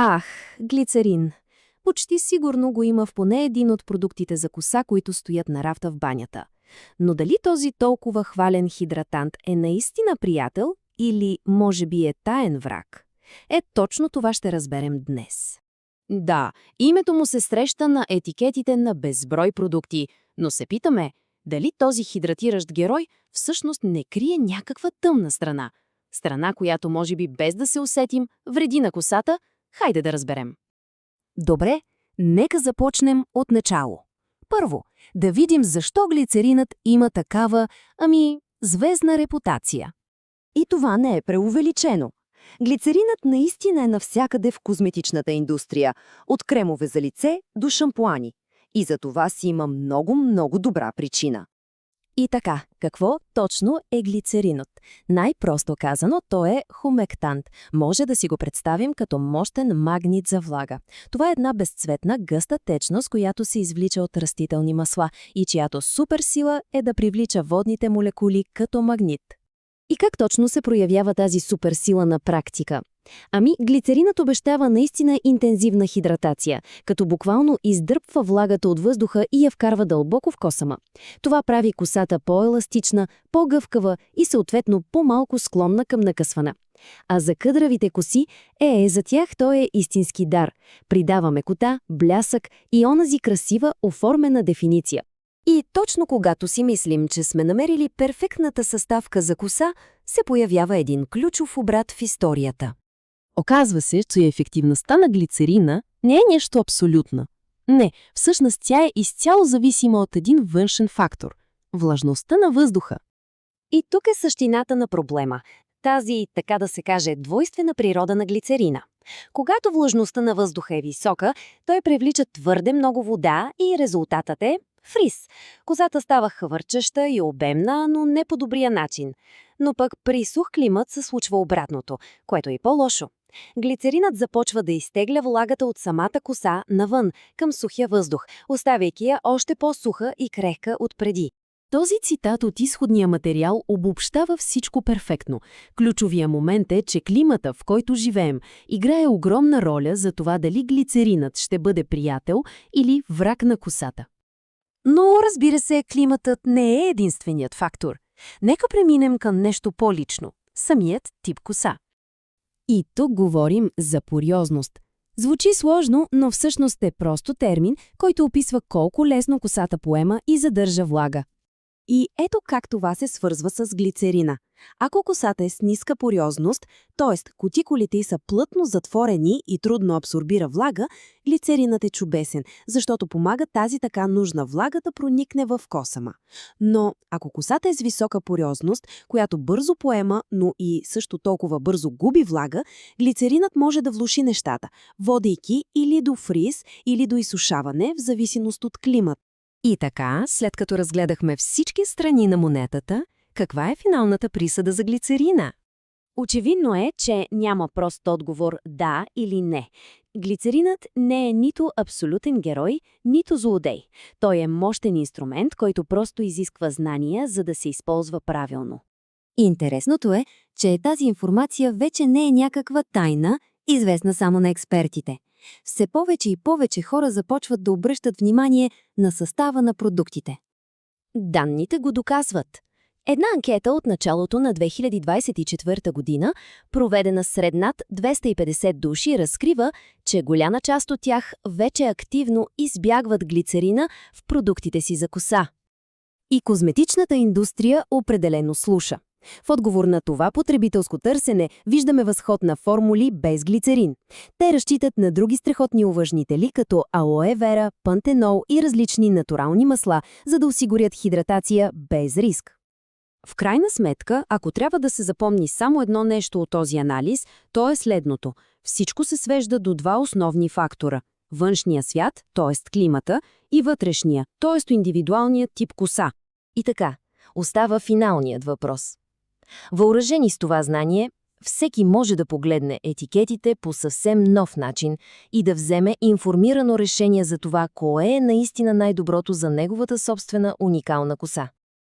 Ах, глицерин. Почти сигурно го има в поне един от продуктите за коса, които стоят на рафта в банята. Но дали този толкова хвален хидратант е наистина приятел или може би е таен враг? Точно това ще разберем днес. Да, името му се среща на етикетите на безброй продукти, но се питаме, дали този хидратиращ герой всъщност не крие някаква тъмна страна. Страна, която може би без да се усетим, вреди на косата. Хайде да разберем. Добре, нека започнем от начало. Първо, да видим защо глицеринът има такава, звездна репутация. И това не е преувеличено. Глицеринът наистина е навсякъде в козметичната индустрия, от кремове за лице до шампуани. И за това си има много добра причина. И така, какво точно е глицеринът? Най-просто казано, той е хумектант. Може да си го представим като мощен магнит за влага. Това е една безцветна, гъста течност, която се извлича от растителни масла и чиято суперсила е да привлича водните молекули като магнит. И как точно се проявява тази суперсила на практика? Глицеринът обещава наистина интензивна хидратация, като буквално издърпва влагата от въздуха и я вкарва дълбоко в косама. Това прави косата по-еластична, по-гъвкава и съответно по-малко склонна към накъсване. А за къдравите коси, за тях той е истински дар. Придава мекота, блясък и онази красива, оформена дефиниция. И точно когато си мислим, че сме намерили перфектната съставка за коса, се появява един ключов обрат в историята. Оказва се, че ефективността на глицерина не е нещо абсолютно. Не, всъщност тя е изцяло зависима от един външен фактор – влажността на въздуха. И тук е същината на проблема. Тази, така да се каже, двойствена природа на глицерина. Когато влажността на въздуха е висока, той привлича твърде много вода и резултатът е фриз. Косата става хвърчеща и обемна, но не по добрия начин. Но пък при сух климат се случва обратното, което е по-лошо. Глицеринът започва да изтегля влагата от самата коса навън, към сухия въздух, оставяйки я още по-суха и крехка от преди. Този цитат от изходния материал обобщава всичко перфектно. Ключовия момент е, че климата, в който живеем, играе огромна роля за това дали глицеринът ще бъде приятел или враг на косата. Но, разбира се, климатът не е единственият фактор. Нека преминем към нещо по-лично – самият тип коса. И тук говорим за пориозност. Звучи сложно, но всъщност е просто термин, който описва колко лесно косата поема и задържа влага. И ето как това се свързва с глицерина. Ако косата е с ниска пориозност, т.е. кутикулите са плътно затворени и трудно абсорбира влага, глицеринът е чудесен, защото помага тази така нужна влага да проникне в косама. Но ако косата е с висока пориозност, която бързо поема, но и също толкова бързо губи влага, глицеринът може да влоши нещата, водейки или до фриз, или до изсушаване, в зависимост от климат. И така, след като разгледахме всички страни на монетата, каква е финалната присъда за глицерина? Очевидно е, че няма прост отговор да или не. Глицеринът не е нито абсолютен герой, нито злодей. Той е мощен инструмент, който просто изисква знания, за да се използва правилно. Интересното е, че тази информация вече не е някаква тайна, известна само на експертите. Все повече и повече хора започват да обръщат внимание на състава на продуктите. Данните го доказват. Една анкета от началото на 2024 година, проведена сред над 250 души, разкрива, че голяма част от тях вече активно избягват глицерина в продуктите си за коса. И козметичната индустрия определено слуша. В отговор на това потребителско търсене виждаме възход на формули без глицерин. Те разчитат на други страхотни увлажнители, като алоe вера, пантенол и различни натурални масла, за да осигурят хидратация без риск. В крайна сметка, ако трябва да се запомни само едно нещо от този анализ, то е следното. Всичко се свежда до два основни фактора – външния свят, т.е. климата, и вътрешния, т.е. индивидуалният тип коса. И така, остава финалният въпрос. Въоръжени с това знание, всеки може да погледне етикетите по съвсем нов начин и да вземе информирано решение за това, кое е наистина най-доброто за неговата собствена уникална коса.